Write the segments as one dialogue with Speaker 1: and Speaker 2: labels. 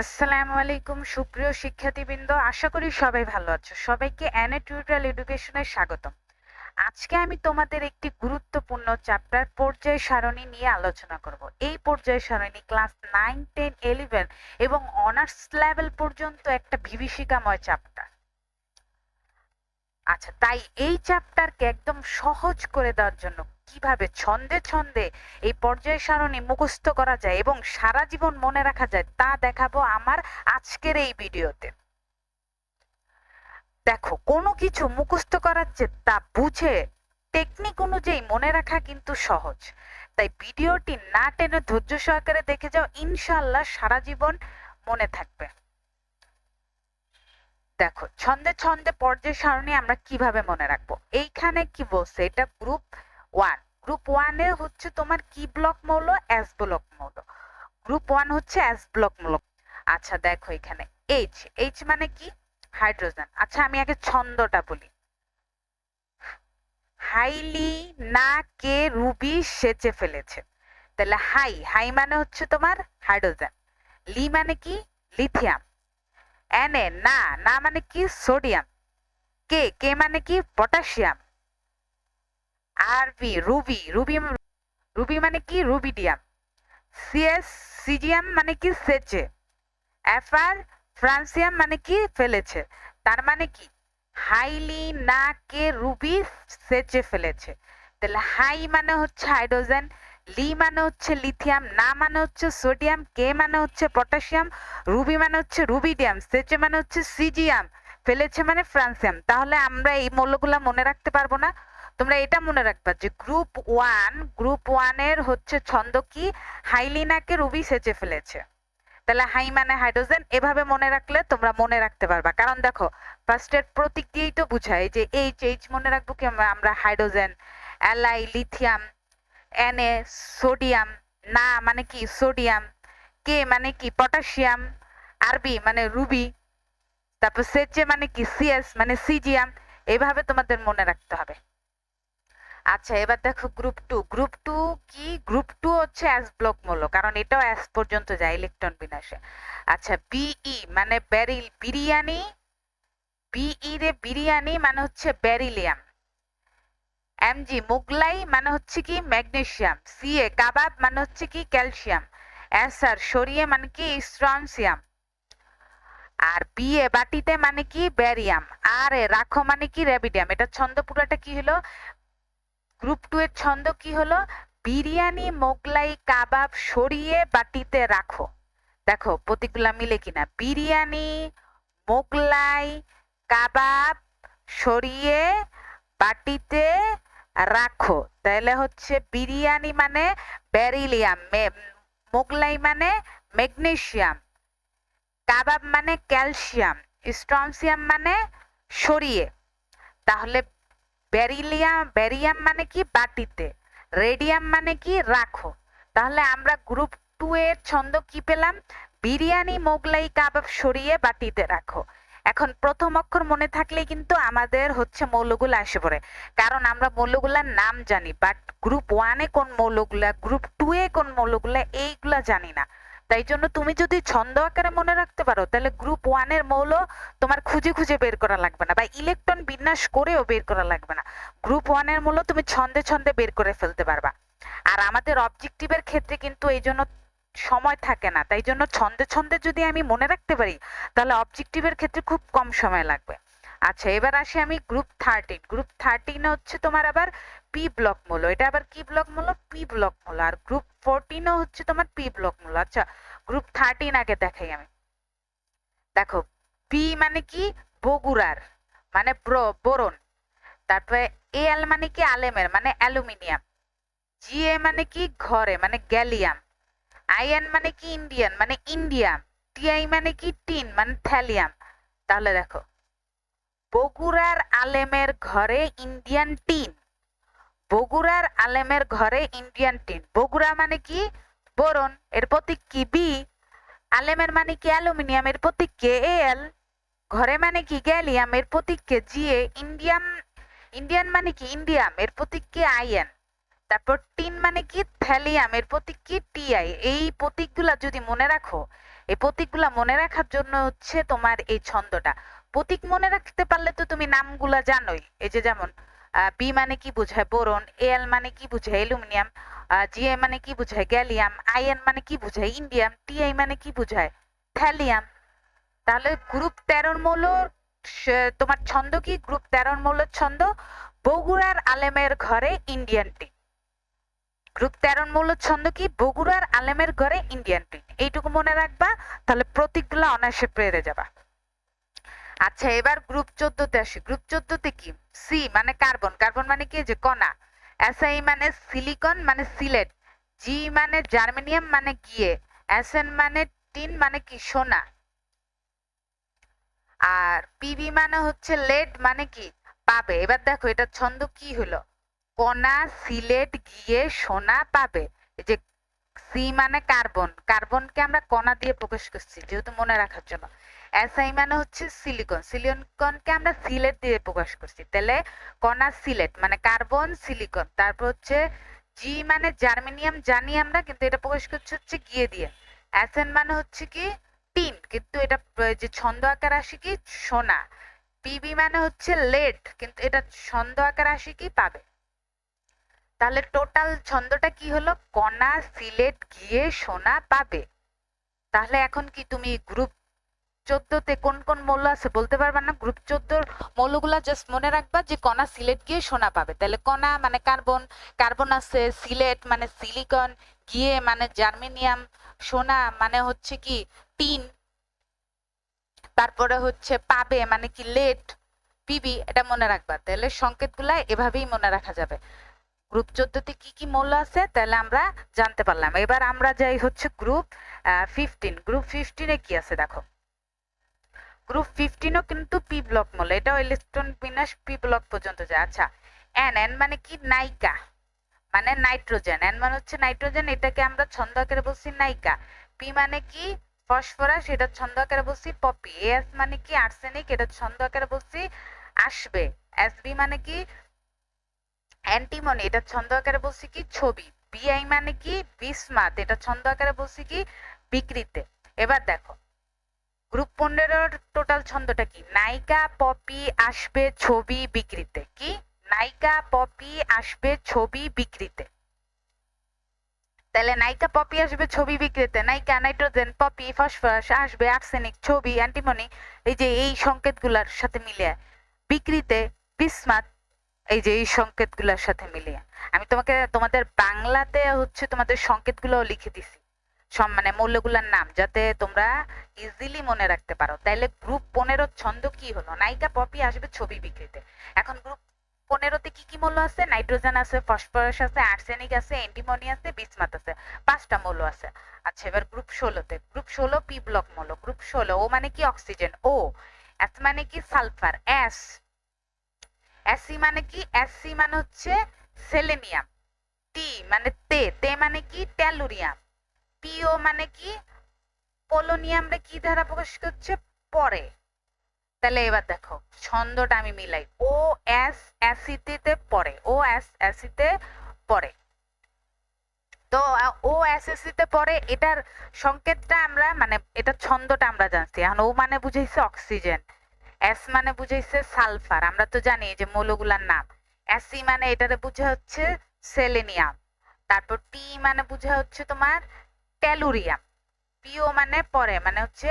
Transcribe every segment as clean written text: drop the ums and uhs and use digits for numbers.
Speaker 1: আসসালামু আলাইকুম সুপ্রিয় শিক্ষার্থীবৃন্দ, আশা করি সবাই ভালো আছো। সবাইকে এনএ টিউটোরিয়াল এডুকেশনে স্বাগতম। আজকে আমি তোমাদের একটি গুরুত্বপূর্ণ চ্যাপ্টার পর্যায় সারণী নিয়ে আলোচনা করব। এই পর্যায় সারণী ক্লাস 9, 10, 11 এবং অনার্স লেভেল পর্যন্ত একটা বিভীষিকাময় চ্যাপ্টার। আচ্ছা, তাই এই চ্যাপ্টারকে একদম সহজ করে দেওয়ার জন্য কিভাবে ছন্দে ছন্দে এই পর্যায় সারণী মুখস্থ করা যায় এবং সারা জীবন মনে রাখা যায় তা দেখাবো আমার আজকের এই ভিডিওতে। দেখো, কোনো কিছু মুখস্থ করার চেয়ে তা বুঝে টেকনিক অনুযায়ী মনে রাখা কিন্তু সহজ। তাই ভিডিওটি না টেনে ধৈর্য সহকারে দেখে যাও, ইনশাআল্লাহ সারা জীবন মনে থাকবে। দেখো, ছন্দে ছন্দে পর্যায় সারণী আমরা কিভাবে মনে রাখবো। এইখানে কি বলছে, এটা গ্রুপ 1। গ্রুপ 1 এ হচ্ছে তোমার কি ব্লক মৌল, এস ব্লক মৌল। গ্রুপ 1 হচ্ছে এস ব্লক মৌল। আচ্ছা দেখো, এখানে এইচ, এইচ মানে কি, হাইড্রোজেন। আচ্ছা আমি আগে ছন্দটা বলি। হাইলি না কে রুবি সেচে ফেলেছে। তাহলে হাই, হাই মানে হচ্ছে তোমার হাইড্রোজেন। লি মানে কি, লিথিয়াম। এনে না, না মানে কি সোডিয়াম। কে, কে মানে কি পটাশিয়াম। আর বি রুবি, রুবি, রুবি মানে কি রুবিডিয়াম। সিএস সিজিয়াম মানে কি সেচে। এফ আর ফ্রান্সিয়াম মানে কি ফেলেছে। তার মানে কি হাইলি না কে রুবি সেচে ফেলেছে। তাহলে হাই মানে হচ্ছে হাইড্রোজেন, লি মানে হচ্ছে লিথিয়াম, না মানে হচ্ছে সোডিয়াম, কে মানে হচ্ছে পটাশিয়াম, রুবি মানে হচ্ছে রুবিডিয়াম, সেচে মানে হচ্ছে সিজিয়াম, ফেলেছে মানে ফ্রান্সিয়াম। তাহলে আমরা এই মৌলগুলা মনে রাখতে পারবো না। তোমরা এটা মনে রাখবা যে গ্রুপ 1 এর হচ্ছে ছন্দ কি, হাইলিনাকে রুবি সেচে ফেলেছে। তাহলে হাই মানে হাইড্রোজেন, এভাবে মনে রাখলে তোমরা মনে রাখতে পারবা। কারণ দেখো, ফার্স্টের প্রতীক দিয়েই তো বুঝায় যে এইচ, এইচ মনে রাখবো কি আমরা hydrogen, LI lithium, NA sodium, না মানে কি সোডিয়াম, কে মানে কি পটাশিয়াম, আরবি মানে রুবি, তারপর সেচে মানে কি সিএস মানে সিজিয়াম। এইভাবে তোমাদের মনে রাখতে হবে। আচ্ছা এবার দেখো গ্রুপ টু কি, গ্রুপ 2 হচ্ছে অ্যাস ব্লক মৌল, কারণ এটাও অ্যাস পর্যন্ত যায় ইলেকট্রন বিন্যাসে। আচ্ছা বিই মানে ব্যারিল, বিরিয়ানি, বিই রে বিরিয়ানি মানে হচ্ছে ব্যারিলিয়াম। এমজি মুগলাই মানে হচ্ছে কি ম্যাগনেসিয়াম। সিএ কাবাব মানে হচ্ছে কি ক্যালসিয়াম। এসআর সরিয়ে মানে কি স্ট্রনসিয়াম। আর বিএ বাটিতে মানে কি ব্যারিয়াম। আর এ রাখো মানে কি রেবিডিয়াম। এটা ছন্দ পুরোটা কি হলো, গ্রুপ 2 এর ছন্দ কি হলো, বিরিয়ানি মোগলাই কাবাব সরিয়ে বাটিতে রাখো। দেখো প্রতীকগুলা মিলে কিনা, বিরিয়ানি মোগলাই কাবাব সরিয়ে বাটিতে রাখো। তাহলে হচ্ছে বিরিয়ানি মানে ব্যারিলিয়াম, মোগলাই মানে ম্যাগনেসিয়াম, কাবাব মানে ক্যালসিয়াম, স্ট্রনসিয়াম মানে সরিয়ে। তাহলে ব্যারিয়াম মানে কি বাটিতে, রেডিয়াম মানে কি রাখো। তাহলে আমরা গ্রুপ 2 এর ছন্দ কি পেলাম, বিরিয়ানি মোগলাই কাবাব সরিয়ে বাটিতে রাখো। এখন প্রথম অক্ষর মনে থাকলেই কিন্তু আমাদের হচ্ছে মৌলগুলো আসে পড়ে, কারণ আমরা মৌলগুলার নাম জানি, বাট গ্রুপ 1 এ কোন মৌলগুলা, গ্রুপ 2 এ কোন মৌলগুলা এইগুলা জানি না। তাই জন্য তুমি যদি ছন্দ আকারে মনে রাখতে পারো তাহলে গ্রুপ 1 এর মৌল তোমার খুঁজে খুঁজে বের করা লাগবে না, বা ইলেকট্রন বিন্যাস করেও বের করা লাগবে না। গ্রুপ 1 এর মূল্য তুমি ছন্দে ছন্দে বের করে ফেলতে পারবা। আর আমাদের অবজেক্টিভের ক্ষেত্রে কিন্তু এই জন্য সময় থাকে না, তাই জন্য ছন্দে ছন্দে যদি আমি মনে রাখতে পারি তাহলে অবজেক্টিভের ক্ষেত্রে খুব কম সময় লাগবে। আচ্ছা এবার আসি আমি গ্রুপ 13 হচ্ছে তোমার আবার পি ব্লক মূল্য। এটা আবার কি ব্লক মূল্য, পি ব্লক মূল্য। আর গ্রুপ 14 হচ্ছে তোমার পি ব্লক মূল্য। আচ্ছা গ্রুপ 13 আগে দেখাই আমি। দেখো পি মানে কি বগুড়ার, মানে বোরন। তারপরে এল মানে কি আলেমের, মানে অ্যালুমিনিয়াম। জিএ মানে কি ঘরে, মানে গ্যালিয়াম। আইএন মানে কি ইন্ডিয়ান, মানে ইন্ডিয়াম। টিআই মানে কি টিন, মানে থ্যালিয়াম। তাহলে দেখো, বগুড়ার আলেমের ঘরে ইন্ডিয়ান টিন, বগুড়ার আলেমের ঘরে ইন্ডিয়ান টিন। বগুড়া মানে কি বোরন, এর প্রতীক কি বি। আলেমের মানে কি অ্যালুমিনিয়াম, এর প্রতীক কে এল। ঘরে মানে কি গ্যালিয়াম, এর প্রতীক কে জিএ। ইন্ডিয়ান মানে কি ইন্ডিয়াম, এর প্রতীক কি আইএন। তারপর টিন মানে কি থ্যালিয়াম, এর প্রতীক কি টিআই। এই প্রতীকগুলা যদি মনে রাখো, এই প্রতীকগুলা মনে রাখার জন্য হচ্ছে তোমার এই ছন্দটা। প্রতীক মনে রাখতে পারলে তো তুমি নামগুলা জানোই। এই যে যেমন বি মানে কি বোঝায় বোরন, এল মানে কি বোঝায় অ্যালুমিনিয়াম, জিএ মানে কি বোঝায় গ্যালিয়াম, আইএন মানে কি বোঝায় ইন্ডিয়াম, টিআই মানে কি বোঝায় থ্যালিয়াম। তাহলে গ্রুপ 13 মৌলর তোমার ছন্দ কি? গ্রুপ 13 মৌলের ছন্দ বগুড়ার আলেমের ঘরে ইন্ডিয়ান টি। গ্রুপ 13 মৌলের ছন্দ কি? বগুড়ার আলেমের ঘরে ইন্ডিয়ান টি। এইটুকু মনে রাখবা, তাহলে প্রতীকগুলো অনায়াসে পেরে যাবা। আচ্ছা, এবার গ্রুপ 14 তে আসি। গ্রুপ 14 তে কি? সি মানে কার্বন, কার্বন মানে কি? যে কণা। এসআই মানে সিলিকন মানে সিলেট, জি মানে জার্মেনিয়াম মানে গিয়ে, এসএন মানে টিন মানে কি? সোনা। আর পিবি মানে হচ্ছে লেড মানে কি? পাবে। এবার দেখো এটা ছন্দ কি হলো? কণা, সিলেট, গিয়ে, সোনা, পাবে। এই যে সি মানে কার্বন, কার্বনকে আমরা কণা দিয়ে প্রকাশ করছি যেহেতু মনে রাখার জন্য। এসআই মানে হচ্ছে সিলিকন, সিলিকনকে আমরা সিলেট দিয়ে প্রকাশ করছি, তাহলে কণা সিলেট মানে কার্বন সিলিকন। তারপর হচ্ছে জি মানে জার্মেনিয়াম জানি আমরা, কিন্তু এটা প্রকাশ করছে হচ্ছে গিয়ে দিয়ে। এসএন মানে হচ্ছে কি? টিন, কিন্তু এটা যে ছন্দ আকার আসে কি? সোনা। পিবি মানে হচ্ছে লেড, কিন্তু এটা ছন্দ আকার আসে কি? পাবে। তাহলে টোটাল ছন্দটা কি হলো? কণা, সিলেট, গিয়ে, সোনা, পাবে। তাহলে এখন কি তুমি গ্রুপ 14 তে কোন কোন মৌল আছে বলতে পারবা না? গ্রুপ 14 মৌলগুলা জাস্ট মনে রাখবা যে কণা, সিলেট, গিয়ে, সোনা পাবে। তাহলে কণা মানে কার্বন, কার্বন আছে, সিলেট মানে সিলিকন, গিয়ে মানে জার্মেনিয়াম, সোনা মানে হচ্ছে কি? টিন, তারপরে হচ্ছে পাবে মানে কি? Lead, PB. এটা মনে রাখবা। তাহলে সংকেতগুলা এভাবেই মনে রাখা যাবে। গ্রুপ 14 তে কি কি মৌল আছে তাহলে আমরা জানতে পারলাম। এবার আমরা যাই হচ্ছে গ্রুপ 15। গ্রুপ 15 এ কি আছে দেখো। গ্রুপ 15 ও কিন্তু পি ব্লক মৌল, এটাও ইলেকট্রন বিন্যাস পি ব্লক পর্যন্ত যায়। আচ্ছা, এন, এন মানে কি? নাইকা মানে নাইট্রোজেন, এন মানে হচ্ছে নাইট্রোজেন, এটাকে আমরা ছন্দ আকারে বলছি নাইকা। পি মানে কি? ফসফরাস, এটা ছন্দ আকারে বলছি পপি। এস মানে কি? আর্সেনিক, এটা ছন্দ আকারে বলছি আসবে। এসবি মানে কি? অ্যান্টিমনি, এটা ছন্দ আকারে বলছি কি? ছবি। বিআই মানে কি? বিসমাত, এটা ছন্দ আকারে বলছি কি? বিকৃতে। এবার দেখো গ্রুপ 15 টোটাল ছন্দটা কি? নায়িকা, পপি, আসবে, ছবি, বিকৃতে। কি? নায়িকা, পপি, আসবে, ছবি, বিকৃতে। তাহলে নায়িকা, পপি, আসবে, ছবি, বিকৃতে। নায়িকা নাইট্রোজেন, পপি ফসফরাস, আসবে আর্সেনিক, ছবি অ্যান্টিমনি। এই যে এই সংকেতগুলোর সাথে মিলিয়ে বিকৃতে বিসমাত, এই যে এই সংকেতগুলোর সাথে মিলিয়ে আমি তোমাকে তোমাদের বাংলাতে হচ্ছে তোমাদের সংকেতগুলো লিখে দিছি, মানে মৌলগুলোর নাম, যাতে তোমরা ইজিলি মনে রাখতে পারো। তাইলে গ্রুপ 15 ছন্দ কি হলো? নায়িকা, পপি, আসবে, ছবি, বিকৃতে। এখন গ্রুপ 15 তে কি কি মৌল আছে? নাইট্রোজেন আছে, ফসফরাস আছে, আর্সেনিক আছে, অ্যান্টিমনি আছে, বিসমাত আছে, 5টা মৌল আছে। আচ্ছা, এবার গ্রুপ 16 তে। গ্রুপ 16 পি ব্লক মৌল। গ্রুপ 16 ও মানে কি? অক্সিজেন। ও এস মানে কি? সালফার। এস, এসি মানে কি? এসি মানে হচ্ছে সেলেনিয়াম। টি মানে তে, তে মানে কি? টেলুরিয়াম। পিও মানে কি? পোলোনিয়াম রে কি দ্বারা প্রকাশ করছে? পরে। তাহলে এবার দেখো ছন্দটা আমি মিলাই। ও এস অ্যাসিতে পড়ে, ও এস অ্যাসিতে পড়ে। তো ও এসএসসিতে পড়ে, এটার সংকেতটা আমরা মানে এটা ছন্দটা আমরা জানছি। এখন ও মানে বুঝাইছে অক্সিজেন, এস মানে বুঝাইছে সালফার, আমরা তো জানি যে মৌলগুলার নাম। এসি মানে এটারে বুঝা হচ্ছে সেলেনিয়াম। তারপর টি মানে বুঝা হচ্ছে তোমার টেলুরিয়াম। পিও মানে পরে মানে হচ্ছে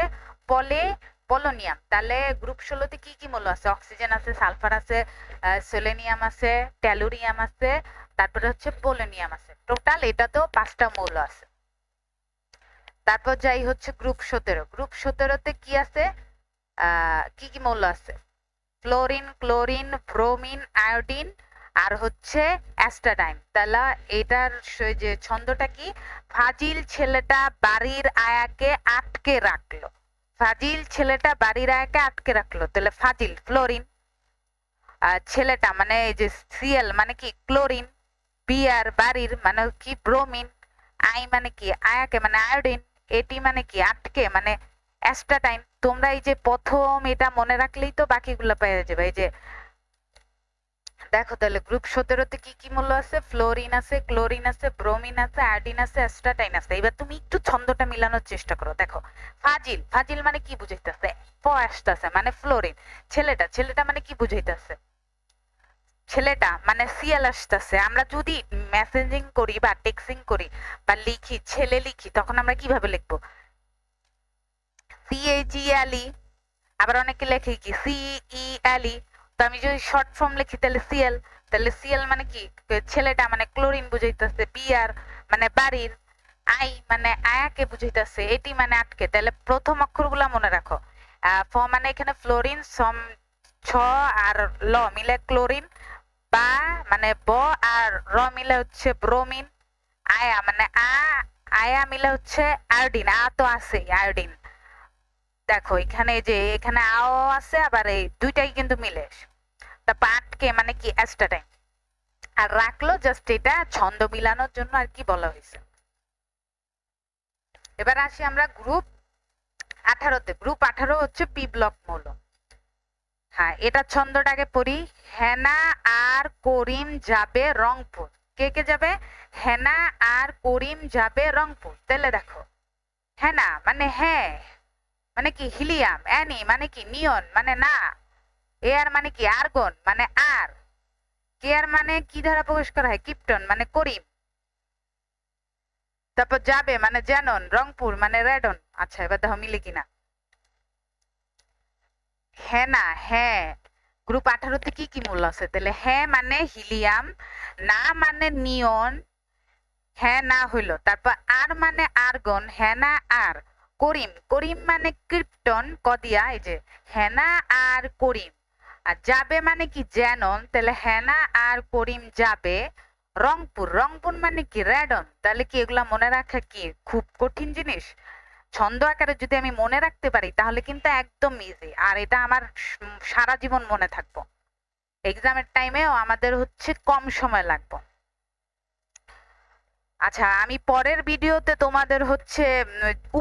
Speaker 1: পলে পোলোনিয়াম। তাহলে গ্রুপ 16 তে কি কি মৌল আছে? অক্সিজেন আছে, সালফার আছে, সেলেনিয়াম আছে, টেলুরিয়াম আছে, তারপরে হচ্ছে পোলোনিয়াম আছে। টোটাল এটাতেও 5টা মৌল আছে। তারপর যাই হচ্ছে গ্রুপ 17। গ্রুপ 17 তে কি আছে? কি কি মৌল আছে? ফ্লোরিন, ক্লোরিন, ব্রোমিন, আয়োডিন আর হচ্ছে অ্যাস্টাডাইন। তাহলে এটার যে ছন্দটা কি? ফাজিল ছেলেটা বাড়ির আয়াকে আটকে রাখলো। ফাজিল ছেলেটা বাড়ির আয়াকে আটকে রাখলো, তাহলে ফাজিল ফ্লোরিন। ছেলেটা মানে এই যে সিএল মানে কি? ক্লোরিন। বিয়ার বাড়ির মানে কি? ব্রোমিন। আই মানে কি? আয়াকে মানে আয়োডিন। এটি মানে কি? আটকে মানে অ্যাস্টাটাইন। তোমরা এই যে প্রথম এটা মনে রাখলেই তো বাকিগুলো পেয়ে যাবে। এই যে দেখো তাহলে গ্রুপ 17-তে কি কি মূল্য আছে? ফ্লোরিন আছে, ক্লোরিন আছে, ব্রোমিন আছে, আয়োডিন আছে, অ্যাস্টাটাইন আছে। এবার তুমি একটু ছন্দটা মিলানোর চেষ্টা করো। দেখো ফাজিল, ফাজিল মানে কি বুঝাইতেছে? প আসতেছে মানে ফ্লোরিন। ছেলেটা, ছেলেটা মানে কি বুঝাইতেছে? ছেলেটা মানে সিএল আসতেছে। আমরা যদি মেসেজিং করি বা টেক্সিং করি বা লিখি, ছেলে লিখি, তখন আমরা কিভাবে লিখবো? সিএইচইএলই। আবার অনেকে লেখে কি সিইএলই। তো আমি যদি শর্ট ফর্ম লিখি তাহলে সিএল, তাহলে সিএল মানে কি? ছেলেটা মানে ক্লোরিন বুঝাইতেছে, বিআর মানে বাড়ির, আই মানে আয়াকে বুঝাইতেছে, এটি মানে আটকে। তাহলে প্রথম অক্ষরগুলো মনে রাখো। ফ মানে এখানে ফ্লোরিন, সম ছ আর ল মিলে ক্লোরিন, বা মানে ব আর র মিলে হচ্ছে ব্রোমিন, আয়া মানে আয়া মিলে হচ্ছে আয়োডিন, তো আছে আয়োডিন। দেখো এখানে যে এখানে আও আছে, আবার এই দুইটাই কিন্তু মিলে। তারপর আটকে মানে কি? অ্যাস্টাটাইন। আর রাখলো জাস্ট এটা ছন্দ মিলানোর জন্য আর কি বলা হয়েছে। এবার আসি আমরা গ্রুপ 18-তে। গ্রুপ 18 হচ্ছে পি ব্লক মৌল। হ্যাঁ, এটা ছন্দটাকে পড়ি। হেনা আর করিম যাবে রংপুর। কে কে যাবে? হেনা আর করিম যাবে রংপুর। তাহলে দেখো হেনা মানে হ্যাঁ মানে কি? হিলিয়াম। অ্যানি মানে কি? নিয়ন মানে না। এয়ার মানে কি? আর্গন মানে আর। কেয়ার মানে কি দ্বারা প্রকাশ করা হয়? কিপ্টন মানে করিম। তারপর যাবে মানে জ্যানন, রংপুর মানে রেডন। আচ্ছা এবার দেখো মিলে কিনা। হ্যাঁ না হ্যাঁ, গ্রুপ 18-তে কি কি মূল্য আছে? তাহলে হ্যাঁ মানে হিলিয়াম, না মানে নিয়ন, হ্যাঁ না হইলো। তারপর আর মানে আর্গন, হ্যাঁ না আর। করিম, করিম মানে ক্রিপ্টন, কদিয়া। এই যে হেনা আর করিম। আর যাবে মানে কি? জ্যানন। তাহলে হেনা আর করিম যাবে রংপুর। রংপুর মানে কি? রেডন। তাহলে কি এগুলা মনে রাখা কি খুব কঠিন জিনিস? ছন্দ আকারে যদি আমি মনে রাখতে পারি তাহলে কিন্তু একদম ইজি, আর এটা আমার সারা জীবন মনে থাকবো। এক্সামের টাইমেও আমাদের হচ্ছে কম সময় লাগবে। আচ্ছা আমি পরের ভিডিওতে তোমাদের হচ্ছে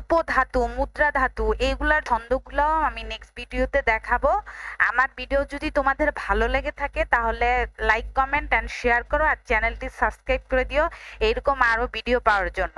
Speaker 1: উপধাতু, মুদ্রা ধাতু, এইগুলার ছন্দগুলোও আমি নেক্সট ভিডিওতে দেখাবো। আমার ভিডিও যদি তোমাদের ভালো লেগে থাকে তাহলে লাইক, কমেন্ট অ্যান্ড শেয়ার করো, আর চ্যানেলটি সাবস্ক্রাইব করে দিও এইরকম আরো ভিডিও পাওয়ার জন্য।